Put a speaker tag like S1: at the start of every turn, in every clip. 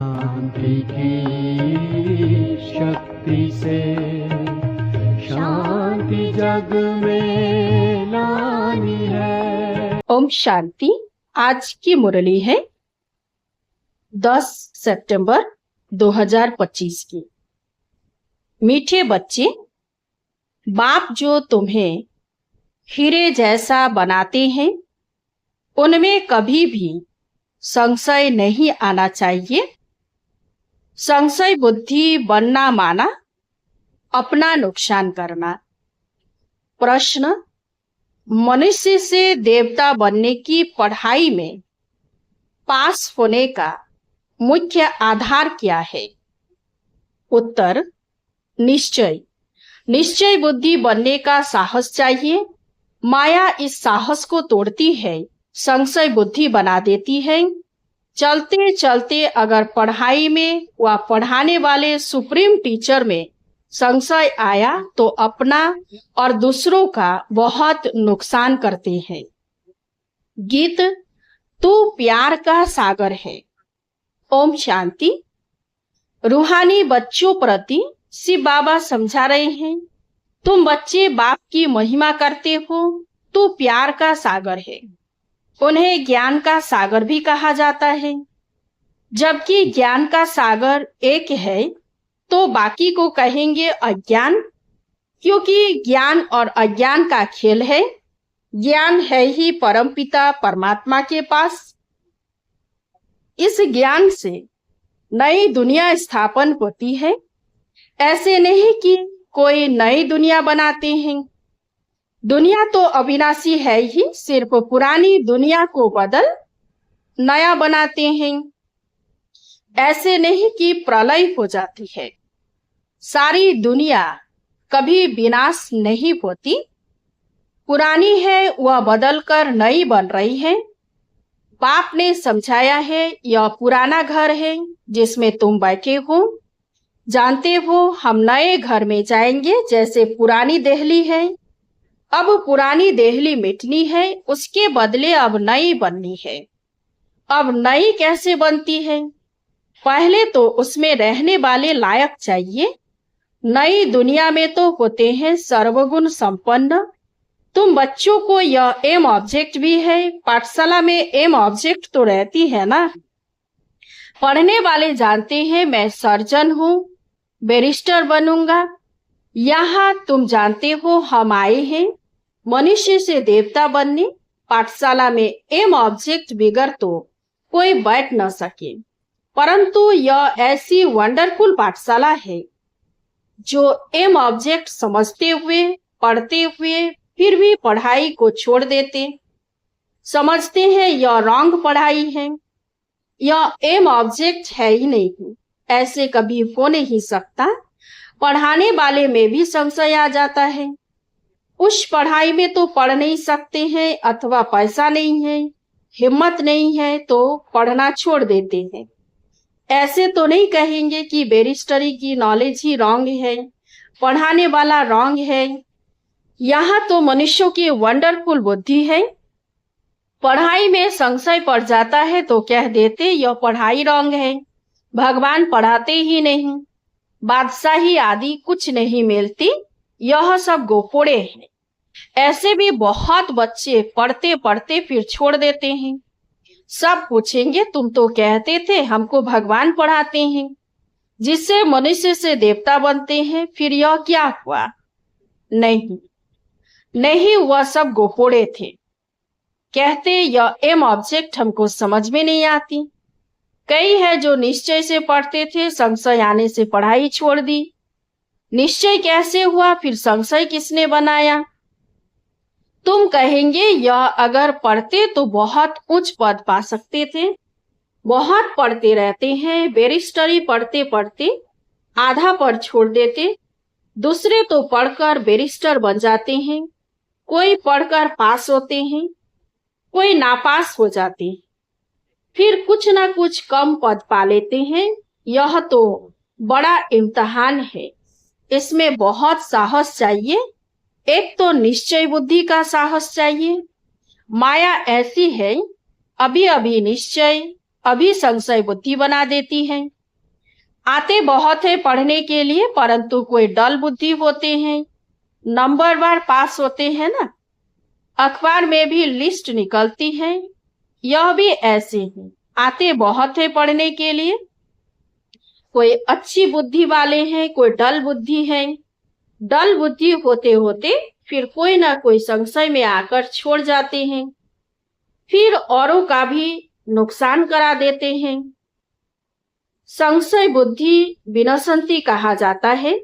S1: शांति की शक्ति से शांति जग में लानी है।
S2: ओम शांति। आज की मुरली है 10 सितंबर 2025 की। मीठे बच्चे, बाप जो तुम्हें हीरे जैसा बनाते हैं उनमें कभी भी संशय नहीं आना चाहिए। संशय बुद्धि बनना माना अपना नुकसान करना। प्रश्न, मनुष्य से देवता बनने की पढ़ाई में पास होने का मुख्य आधार क्या है? उत्तर, निश्चय। निश्चय बुद्धि बनने का साहस चाहिए। माया इस साहस को तोड़ती है, संशय बुद्धि बना देती है। चलते चलते अगर पढ़ाई में व पढ़ाने वाले सुप्रीम टीचर में संशय आया तो अपना और दूसरों का बहुत नुकसान करते हैं। गीत, तू प्यार का सागर है। ओम शांति। रूहानी बच्चों प्रति शिव बाबा समझा रहे हैं, तुम बच्चे बाप की महिमा करते हो, तू प्यार का सागर है। उन्हें ज्ञान का सागर भी कहा जाता है। जबकि ज्ञान का सागर एक है तो बाकी को कहेंगे अज्ञान, क्योंकि ज्ञान और अज्ञान का खेल है। ज्ञान है ही परमपिता परमात्मा के पास। इस ज्ञान से नई दुनिया स्थापन होती है। ऐसे नहीं कि कोई नई दुनिया बनाते हैं। दुनिया तो अविनाशी है ही, सिर्फ पुरानी दुनिया को बदल नया बनाते हैं। ऐसे नहीं कि प्रलय हो जाती है। सारी दुनिया कभी विनाश नहीं होती। पुरानी है वह बदलकर नई बन रही है। बाप ने समझाया है, यह पुराना घर है जिसमें तुम बैठे हो। जानते हो हम नए घर में जाएंगे। जैसे पुरानी देहली है, अब पुरानी देहली मिटनी है, उसके बदले अब नई बननी है। अब नई कैसे बनती है? पहले तो उसमें रहने वाले लायक चाहिए। नई दुनिया में तो होते हैं सर्वगुण संपन्न। तुम बच्चों को यह एम ऑब्जेक्ट भी है। पाठशाला में एम ऑब्जेक्ट तो रहती है ना। पढ़ने वाले जानते हैं मैं सर्जन हूँ, बैरिस्टर बनूंगा। यहाँ तुम जानते हो हम आए हैं मनुष्य से देवता बनने। पाठशाला में एम ऑब्जेक्ट बिगर तो कोई बैठ न सके। परंतु यह ऐसी वंडरफुल पाठशाला है जो एम ऑब्जेक्ट समझते हुए, पढ़ते हुए फिर भी पढ़ाई को छोड़ देते। समझते हैं यह रॉन्ग पढ़ाई है, यह एम ऑब्जेक्ट है ही नहीं। ऐसे कभी हो नहीं सकता। पढ़ाने वाले में भी संशय आ जाता है। उस पढ़ाई में तो पढ़ नहीं सकते हैं, अथवा पैसा नहीं है, हिम्मत नहीं है तो पढ़ना छोड़ देते हैं। ऐसे तो नहीं कहेंगे कि बैरिस्टरी की नॉलेज ही रॉन्ग है, पढ़ाने वाला रॉन्ग है। यहाँ तो मनुष्यों की वंडरफुल बुद्धि है। पढ़ाई में संशय पड़ जाता है तो कह देते यह पढ़ाई रॉन्ग है, भगवान पढ़ाते ही नहीं, बादशाही आदि कुछ नहीं मिलती, यह सब गोपोड़े हैं। ऐसे भी बहुत बच्चे पढ़ते पढ़ते फिर छोड़ देते हैं। सब पूछेंगे तुम तो कहते थे हमको भगवान पढ़ाते हैं, जिससे मनुष्य से देवता बनते हैं, फिर यह क्या हुआ? नहीं नहीं, वह सब गोपोड़े थे। कहते यह एम ऑब्जेक्ट हमको समझ में नहीं आती। कई है जो निश्चय से पढ़ते थे, संशय आने से पढ़ाई छोड़ दी। निश्चय कैसे हुआ, फिर संशय किसने बनाया? तुम कहेंगे यह अगर पढ़ते तो बहुत उच्च पद पा सकते थे। बहुत पढ़ते रहते हैं, बैरिस्टरी पढ़ते पढ़ते आधा पढ़ छोड़ देते। दूसरे तो पढ़कर बैरिस्टर बन जाते हैं। कोई पढ़कर पास होते हैं, कोई नापास हो जाते हैं, फिर कुछ ना कुछ कम पद पा लेते हैं। यह तो बड़ा इम्तिहान है। इसमें बहुत साहस चाहिए। एक तो निश्चय बुद्धि का साहस चाहिए। माया ऐसी है, अभी अभी निश्चय, अभी संशय बुद्धि बना देती हैं। आते बहुत है पढ़ने के लिए, परंतु कोई डल बुद्धि होते हैं, नंबर बार पास होते हैं ना। अखबार में भी लिस्ट निकलती है, यह भी ऐसे ही आते बहुत है पढ़ने के लिए, कोई अच्छी बुद्धि वाले हैं, कोई डल बुद्धि है। डल बुद्धि होते होते फिर कोई ना कोई संशय में आकर छोड़ जाते हैं, फिर औरों का भी नुकसान करा देते हैं। संशय बुद्धि विनशंति कहा जाता है।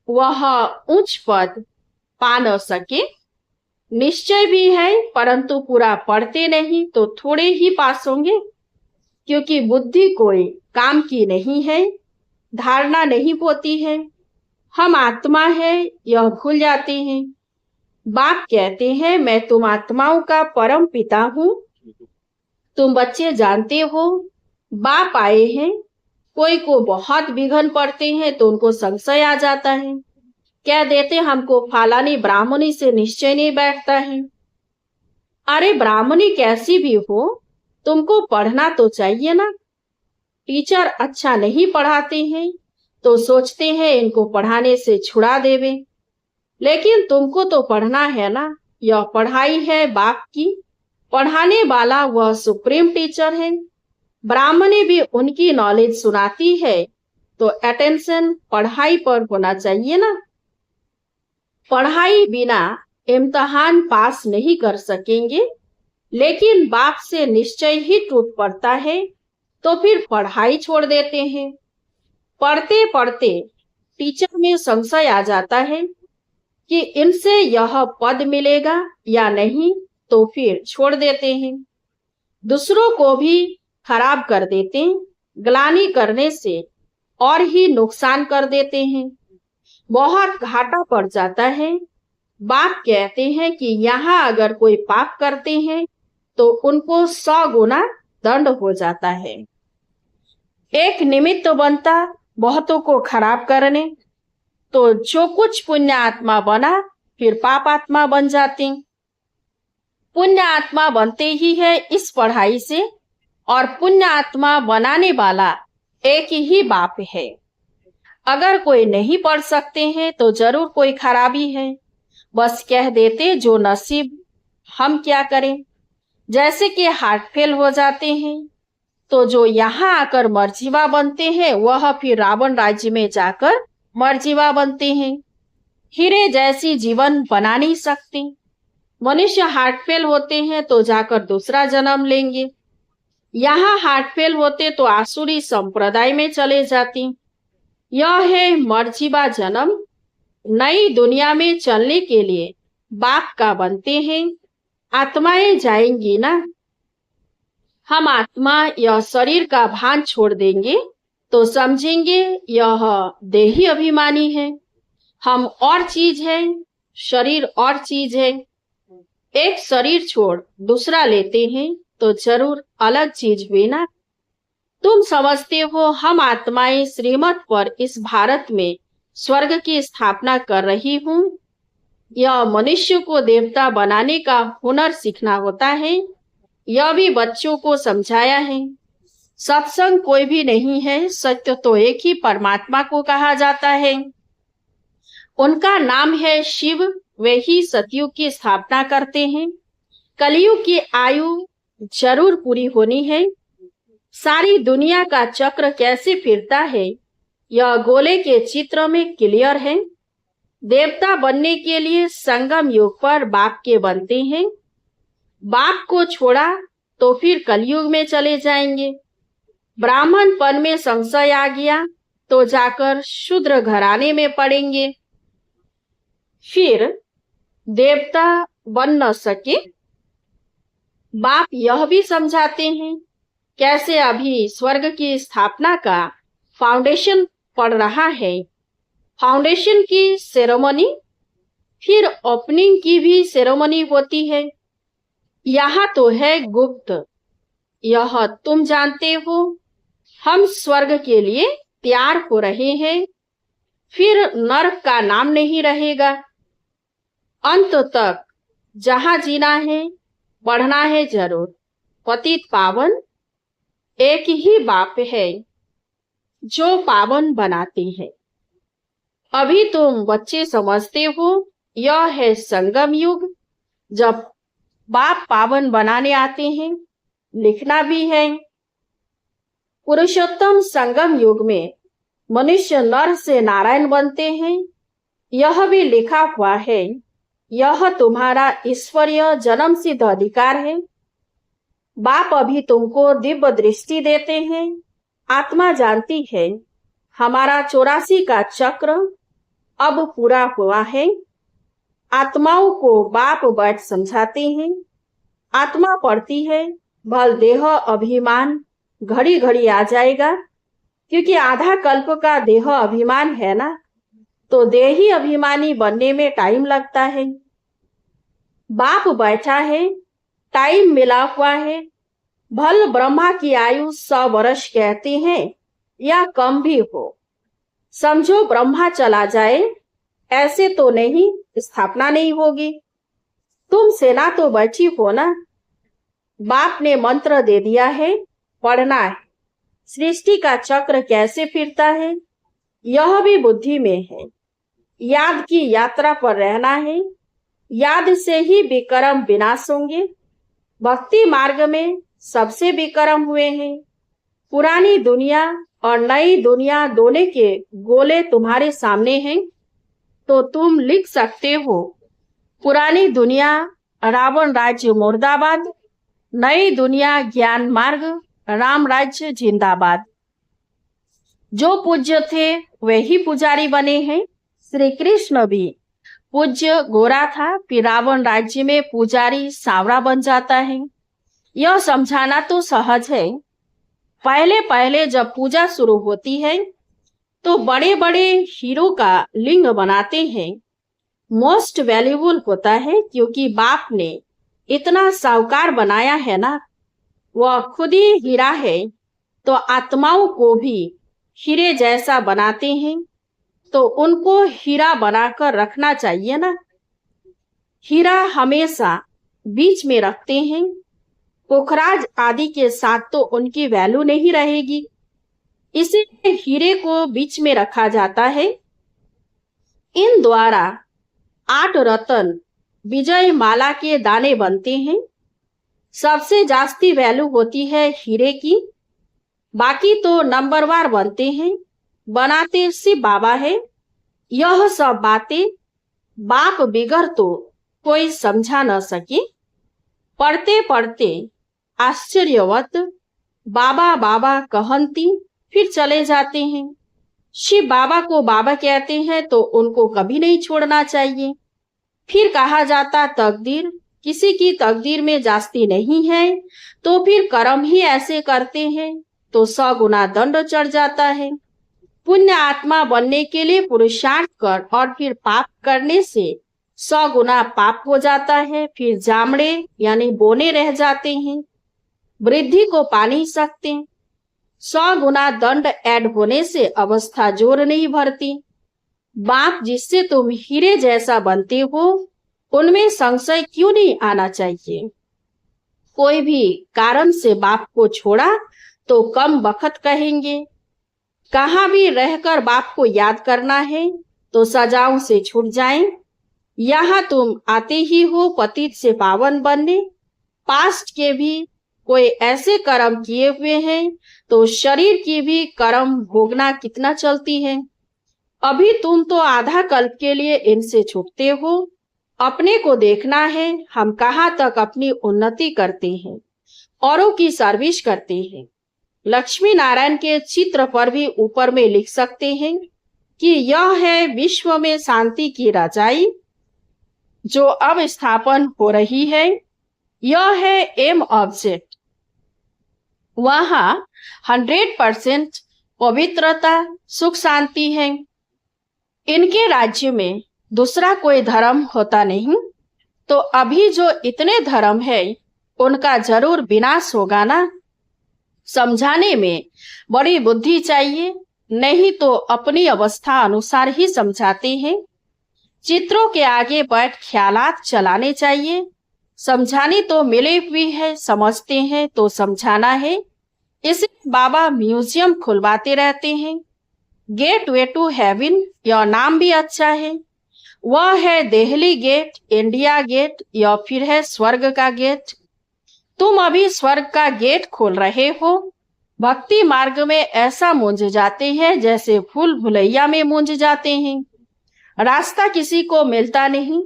S2: वह उच्च पद पा न सके, निश्चय भी है, परंतु पूरा पढ़ते नहीं तो थोड़े ही पास होंगे, क्योंकि बुद्धि कोई काम की नहीं है, धारणा नहीं होती है। हम आत्मा है यह भूल जाते हैं। बाप कहते हैं, मैं तुम आत्माओं का परम पिता हूँ। तुम बच्चे जानते हो, बाप आए हैं, कोई को बहुत विघन पड़ते हैं तो उनको संशय आ जाता है, कह देते हमको फलानी ब्राह्मणी से निश्चय नहीं बैठता है। अरे ब्राह्मणी कैसी भी हो, तुमको पढ़ना तो चाहिए ना। टीचर अच्छा नहीं पढ़ाते हैं तो सोचते हैं इनको पढ़ाने से छुड़ा देवे, लेकिन तुमको तो पढ़ना है ना। यह पढ़ाई है बाप की, पढ़ाने वाला वह सुप्रीम टीचर है। ब्राह्मणी भी उनकी नॉलेज सुनाती है, तो अटेंशन पढ़ाई पर होना चाहिए ना। पढ़ाई बिना इम्तिहान पास नहीं कर सकेंगे, लेकिन बाप से निश्चय ही टूट पड़ता है तो फिर पढ़ाई छोड़ देते हैं। पढ़ते पढ़ते टीचर में संशय आ जाता है कि इनसे यह पद मिलेगा या नहीं, तो फिर छोड़ देते हैं। दूसरों को भी खराब कर देते हैं, ग्लानि करने से और ही नुकसान कर देते हैं, बहुत घाटा पड़ जाता है। बाप कहते हैं कि यहाँ अगर कोई पाप करते हैं तो उनको 100 गुना दंड हो जाता है। एक निमित्त बनता बहुतों को खराब करने, तो जो कुछ पुण्य आत्मा बना फिर पाप आत्मा बन जाते। पुण्य आत्मा बनते ही है इस पढ़ाई से, और पुण्य आत्मा बनाने वाला एक ही बाप है। अगर कोई नहीं पढ़ सकते हैं तो जरूर कोई खराबी है, बस कह देते जो नसीब, हम क्या करें। जैसे कि हार्ट फेल हो जाते हैं तो जो यहाँ आकर मर्जीवा बनते हैं वह फिर रावण राज्य में जाकर मर्जीवा बनते हैं। हीरे जैसी जीवन बना नहीं सकते। मनुष्य हार्ट फेल होते हैं तो जाकर दूसरा जन्म लेंगे, यहाँ हार्ट फेल होते तो आसुरी संप्रदाय में चले जाते। यह है मर्जीवा जन्म। नई दुनिया में चलने के लिए बाप का बनते हैं। आत्माएं जाएंगी ना। हम आत्मा यह शरीर का भान छोड़ देंगे तो समझेंगे यह देही अभिमानी है, हम और चीज है, शरीर और चीज है। एक शरीर छोड़ दूसरा लेते हैं तो जरूर अलग चीज हुई ना। तुम समझते हो हम आत्माएं श्रीमत पर इस भारत में स्वर्ग की स्थापना कर रही हूँ। यह मनुष्य को देवता बनाने का हुनर सीखना होता है, यह भी बच्चों को समझाया है। सत्संग कोई भी नहीं है, सत्य तो एक ही परमात्मा को कहा जाता है। उनका नाम है शिव, वे ही सतयुग की स्थापना करते हैं। कलयुग की आयु जरूर पूरी होनी है। सारी दुनिया का चक्र कैसे फिरता है यह गोले के चित्र में क्लियर है। देवता बनने के लिए संगम युग पर बाप के बनते हैं। बाप को छोड़ा तो फिर कलयुग में चले जाएंगे। ब्राह्मणपन में संशय आ गया तो जाकर शूद्र घराने में पड़ेंगे, फिर देवता बन न सके। बाप यह भी समझाते हैं कैसे अभी स्वर्ग की स्थापना का फाउंडेशन पड़ रहा है। फाउंडेशन की सेरेमनी, फिर ओपनिंग की भी सेरेमनी होती है। यहाँ तो है गुप्त, यह तुम जानते हो। हम स्वर्ग के लिए तैयार हो रहे हैं, फिर नरक का नाम नहीं रहेगा। अंत तक जहाँ जीना है, बढ़ना है जरूर। पतित पावन एक ही बाप है जो पावन बनाते हैं। अभी तुम बच्चे समझते हो यह है संगम युग, जब बाप पावन बनाने आते हैं। लिखना भी है, पुरुषोत्तम संगम युग में मनुष्य नर से नारायण बनते हैं। यह भी लिखा हुआ है, यह तुम्हारा ईश्वरीय जन्म सिद्ध अधिकार है। बाप अभी तुमको दिव्य दृष्टि देते हैं। आत्मा जानती है हमारा 84 का चक्र अब पूरा हुआ है। आत्माओं को बाप बैठ समझाते हैं। आत्मा पढ़ती है, भल देह अभिमान घड़ी घड़ी आ जाएगा, क्योंकि आधा कल्प का देह अभिमान है ना, तो देही अभिमानी बनने में टाइम लगता है। बाप बैठा है, टाइम मिला हुआ है। भल ब्रह्मा की आयु 100 वर्ष कहते हैं या कम भी हो। समझो ब्रह्मा चला जाए, ऐसे तो नहीं, स्थापना नहीं होगी। तुम सेना तो बैठी हो ना। बाप ने मंत्र दे दिया है, पढ़ना है। सृष्टि का चक्र कैसे फिरता है यह भी बुद्धि में है। याद की यात्रा पर रहना है। याद से ही विक्रम विनाश होंगे। भक्ति मार्ग में सबसे विक्रम हुए हैं। पुरानी दुनिया और नई दुनिया दोनों के गोले तुम्हारे सामने हैं, तो तुम लिख सकते हो, पुरानी दुनिया रावण राज्य मुर्दाबाद, नई दुनिया ज्ञान मार्ग राम राज्य जिंदाबाद। जो पूज्य थे वही पुजारी बने हैं। श्री कृष्ण भी पूज्य गोरा था, फिर रावण राज्य में पुजारी सांवरा बन जाता है। यह समझाना तो सहज है। पहले पहले जब पूजा शुरू होती है तो बड़े बड़े हीरो का लिंग बनाते हैं। मोस्ट वैल्यूबल होता है, क्योंकि बाप ने इतना साहूकार बनाया है ना, वह खुद ही हीरा है, तो आत्माओं को भी हीरे जैसा बनाते हैं, तो उनको हीरा बनाकर रखना चाहिए ना। हीरा हमेशा बीच में रखते हैं। पुखराज आदि के साथ तो उनकी वैल्यू नहीं रहेगी, इसीलिए हीरे को बीच में रखा जाता है। इन द्वारा 8 रतन विजय माला के दाने बनते हैं। सबसे जास्ती वैल्यू होती है हीरे की, बाकी तो नंबरवार बनते हैं। बनाते सिर्फ बाबा है। यह सब बातें बाप बिगर तो कोई समझा न सके। पढ़ते पढ़ते आश्चर्यवत बाबा बाबा कहती फिर चले जाते हैं। शिव बाबा को बाबा कहते हैं तो उनको कभी नहीं छोड़ना चाहिए। फिर कहा जाता तकदीर, किसी की तकदीर में जास्ती नहीं है, तो फिर कर्म ही ऐसे करते हैं तो 100 गुना दंड चढ़ जाता है। पुण्य आत्मा बनने के लिए पुरुषार्थ कर और फिर पाप करने से 100 गुना पाप हो जाता है। फिर जामड़े यानी बोने रह जाते हैं, वृद्धि को पा नहीं सकते। 100 गुना दंड ऐड होने से अवस्था जोर नहीं भरती। बाप जिससे तुम हीरे जैसा बनते हो, उनमें संशय क्यों नहीं आना चाहिए। कोई भी कारण से बाप को छोड़ा तो कम बखत कहेंगे। कहाँ भी रहकर बाप को याद करना है तो सजाओं से छूट जाएं। यहाँ तुम आते ही हो पतित से पावन बनने। पास्ट के भी कोई ऐसे कर्म किए हुए हैं तो शरीर की भी कर्म भोगना कितना चलती है। अभी तुम तो आधा कल्प के लिए इनसे छूटते हो। अपने को देखना है, हम कहाँ तक अपनी उन्नति करते हैं, औरों की सर्विस करते हैं। लक्ष्मी नारायण के चित्र पर भी ऊपर में लिख सकते हैं कि यह है विश्व में शांति की रजाई जो अब स्थापन हो रही है। यह है एम ऑब्जेक्ट। वहां 100% पवित्रता सुख शांति है। इनके राज्य में दूसरा कोई धर्म होता नहीं, तो अभी जो इतने धर्म है उनका जरूर विनाश होगा ना। समझाने में बड़ी बुद्धि चाहिए, नहीं तो अपनी अवस्था अनुसार ही समझाते हैं। चित्रों के आगे बैठ ख्यालात चलाने चाहिए। समझानी तो मिले हुई है, समझते हैं तो समझाना है। इसे बाबा म्यूजियम खुलवाते रहते हैं। गेटवे टू हेवन, यह नाम भी अच्छा है। वह है दिल्ली गेट, इंडिया गेट या फिर है स्वर्ग का गेट। तुम अभी स्वर्ग का गेट खोल रहे हो। भक्ति मार्ग में ऐसा मूंझ जाते हैं जैसे भूल भुलैया में मूंझ जाते हैं। रास्ता किसी को मिलता नहीं,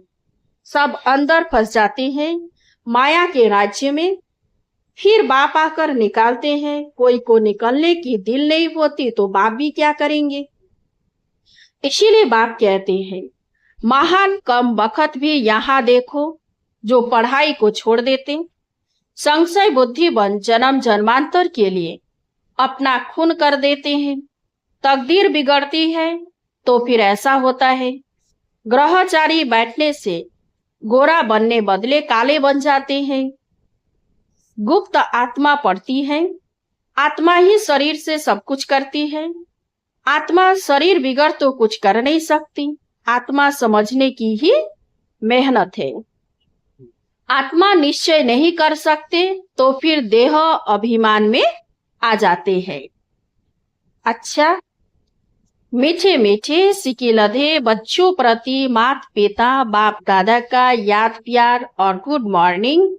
S2: सब अंदर फंस जाते हैं माया के राज्य में। फिर बाप आकर निकालते हैं। कोई को निकलने की दिल नहीं होती तो बाप भी क्या करेंगे। इसीलिए बाप कहते हैं, महान कम बखत भी यहाँ देखो जो पढ़ाई को छोड़ देते, संशय बुद्धि बन जन्म जन्मांतर के लिए अपना खून कर देते हैं। तकदीर बिगड़ती है तो फिर ऐसा होता है, ग्रहचारी बैठने से गोरा बनने बदले काले बन जाते हैं। गुप्त आत्मा पढ़ती है। आत्मा ही शरीर से सब कुछ करती है। आत्मा शरीर बिगड़ तो कुछ कर नहीं सकती। आत्मा समझने की ही मेहनत है। आत्मा निश्चय नहीं कर सकते तो फिर देह अभिमान में आ जाते हैं। अच्छा, मीठे मीठे सिकिलधे बच्चों प्रति माता पिता बाप दादा का याद प्यार और गुड मॉर्निंग।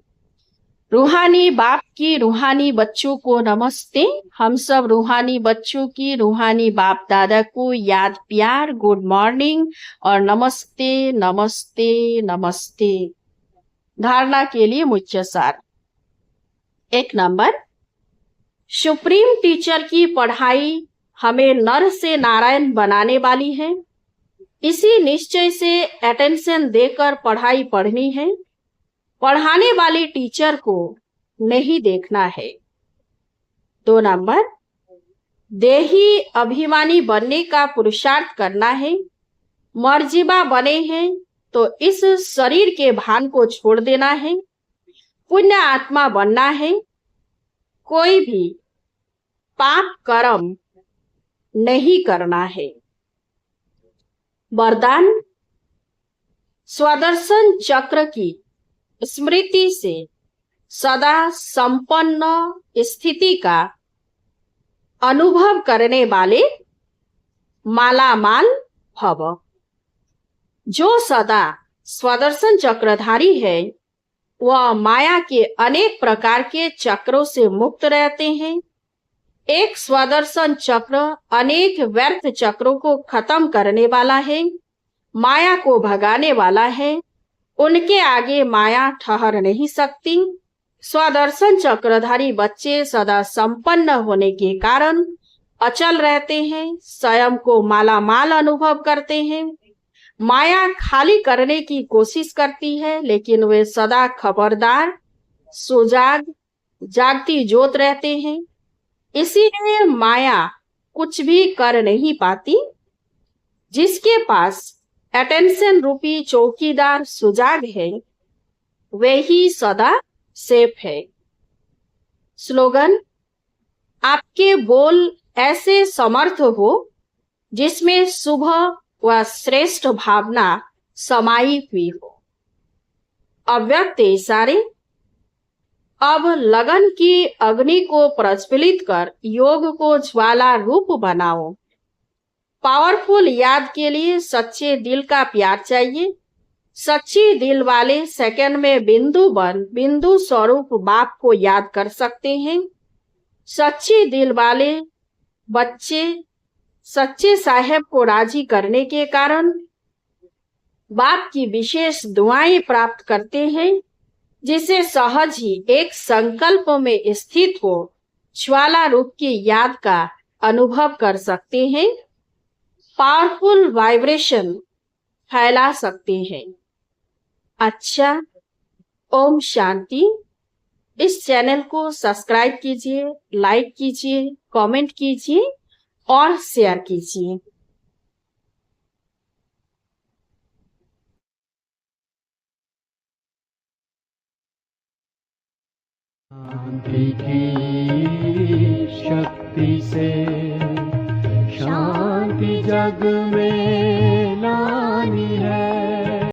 S2: रूहानी बाप की रूहानी बच्चों को नमस्ते। हम सब रूहानी बच्चों की रूहानी बाप दादा को याद प्यार, गुड मॉर्निंग और नमस्ते नमस्ते नमस्ते। धारणा के लिए मुख्य सार। 1 नंबर, सुप्रीम टीचर की पढ़ाई हमें नर से नारायण बनाने वाली है। इसी निश्चय से अटेंशन देकर पढ़ाई पढ़नी है। पढ़ाने वाले टीचर को नहीं देखना है। 2 नंबर, देही अभिमानी बनने का पुरुषार्थ करना है। मर्जिबा बने हैं तो इस शरीर के भान को छोड़ देना है। पुण्य आत्मा बनना है। कोई भी पाप कर्म नहीं करना है। वरदान, स्वदर्शन चक्र की स्मृति से सदा संपन्न स्थिति का अनुभव करने वाले मालामाल भव। जो सदा स्वदर्शन चक्रधारी है वह माया के अनेक प्रकार के चक्रों से मुक्त रहते हैं। एक स्वदर्शन चक्र अनेक व्यर्थ चक्रों को खत्म करने वाला है, माया को भगाने वाला है। उनके आगे माया ठहर नहीं सकती। स्वदर्शन चक्रधारी बच्चे सदा संपन्न होने के कारण अचल रहते हैं, स्वयं को मालामाल अनुभव करते हैं। माया खाली करने की कोशिश करती है लेकिन वे सदा खबरदार, सुजाग, जागती ज्योत रहते हैं। इसीलिए माया कुछ भी कर नहीं पाती। जिसके पास अटेंशन रूपी चौकीदार सुजाग है वे ही सदा सेफ है। स्लोगन, आपके बोल ऐसे समर्थ हो जिसमें शुभ व श्रेष्ठ भावना समाई हुई हो। अव्यक्त इशारे, अब लगन की अग्नि को प्रज्वलित कर योग को ज्वाला रूप बनाओ। पावरफुल याद के लिए सच्चे दिल का प्यार चाहिए। सच्ची दिल वाले सेकंड में बिंदु बन बिंदु स्वरूप बाप को याद कर सकते हैं। सच्ची दिल वाले बच्चे सच्चे साहेब को राजी करने के कारण बाप की विशेष दुआएं प्राप्त करते हैं, जिसे सहज ही एक संकल्प में स्थित हो ज्वाला रूप की याद का अनुभव कर सकते हैं। पावरफुल वाइब्रेशन फैला सकते हैं। अच्छा, ओम शांति। इस चैनल को सब्सक्राइब कीजिए, लाइक कीजिए, कमेंट कीजिए और शेयर कीजिए।
S1: शांति की शक्ति से शांति जग में